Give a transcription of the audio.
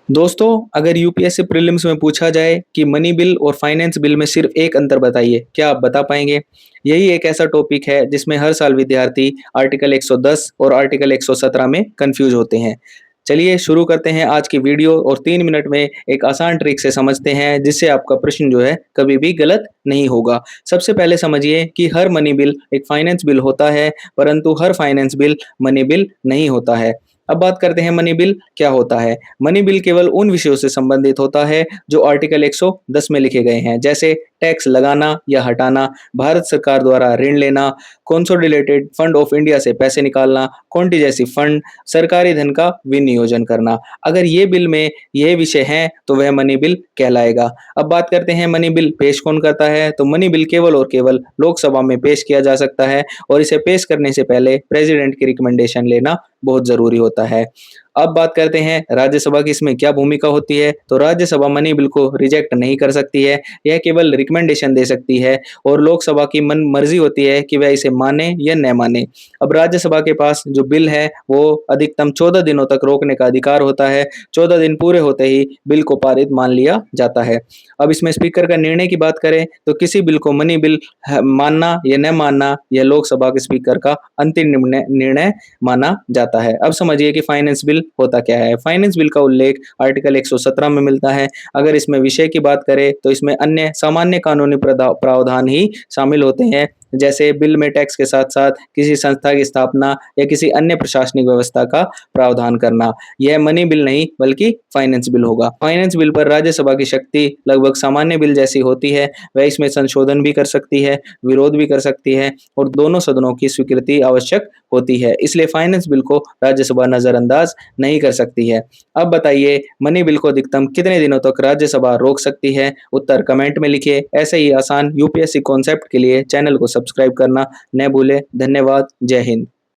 दोस्तों, अगर UPSC prelims में पूछा जाए कि मनी बिल और फाइनेंस बिल में सिर्फ एक अंतर बताइए, क्या आप बता पाएंगे? यही एक ऐसा टॉपिक है जिसमें हर साल विद्यार्थी आर्टिकल 110 और आर्टिकल 117 में कंफ्यूज होते हैं। चलिए शुरू करते हैं आज की वीडियो और 3 मिनट में एक आसान ट्रिक से समझते हैं जिससे आपका प्रश्न जो है कभी भी गलत नहीं होगा। सबसे पहले समझिए कि हर मनी बिल एक फाइनेंस बिल होता है, परंतु हर फाइनेंस बिल मनी बिल नहीं होता है। अब बात करते हैं मनी बिल क्या होता है। मनी बिल केवल उन विषयों से संबंधित होता है जो आर्टिकल 110 में लिखे गए हैं, जैसे टैक्स लगाना या हटाना, भारत सरकार द्वारा ऋण लेना, कंसोलिडेटेड फंड ऑफ इंडिया से पैसे निकालना, कॉन्टीजेंसी फंड, सरकारी धन का विनियोजन करना। अगर ये बिल में ये विषय हैं तो वह मनी बिल कहलाएगा। अब बात करते हैं मनी बिल पेश कौन करता है। तो मनी बिल केवल और केवल लोकसभा में पेश किया जा सकता है और इसे पेश करने से पहले प्रेसिडेंट की रिकमेंडेशन लेना बहुत जरूरी होता है। अब बात करते हैं राज्यसभा की इसमें क्या भूमिका होती है। तो राज्यसभा मनी बिल को रिजेक्ट नहीं कर सकती है, यह केवल रिकमेंडेशन दे सकती है और लोकसभा की मन मर्जी होती है कि वह इसे माने या न माने। अब राज्यसभा के पास जो बिल है वो अधिकतम 14 दिनों तक रोकने का अधिकार होता है। 14 दिन पूरे होते ही बिल को पारित मान लिया जाता है। अब इसमें स्पीकर का निर्णय की बात करें तो किसी बिल को मनी बिल मानना या न मानना यह लोकसभा के स्पीकर का अंतिम निर्णय माना जाता है। अब समझिए कि फाइनेंस बिल होता क्या है। फाइनेंस बिल का उल्लेख आर्टिकल 117 में मिलता है। अगर इसमें विषय की बात करें तो इसमें अन्य सामान्य कानूनी प्रावधान ही शामिल होते हैं, जैसे बिल में टैक्स के साथ साथ किसी संस्था की स्थापना या किसी अन्य प्रशासनिक व्यवस्था का प्रावधान करना। यह मनी बिल नहीं बल्कि फाइनेंस बिल होगा। फाइनेंस बिल पर राज्यसभा की शक्ति लगभग सामान्य बिल जैसी होती है। वह इसमें संशोधन भी कर सकती है, विरोध भी कर सकती है और दोनों सदनों की स्वीकृति आवश्यक होती है। इसलिए फाइनेंस बिल को राज्यसभा नजरअंदाज नहीं कर सकती है। अब बताइए मनी बिल को अधिकतम कितने दिनों तक राज्यसभा रोक सकती है? उत्तर कमेंट में लिखिए। ऐसे ही आसान यूपीएससी कॉन्सेप्ट के लिए चैनल को सब्सक्राइब करना न भूलें। धन्यवाद। जय हिंद।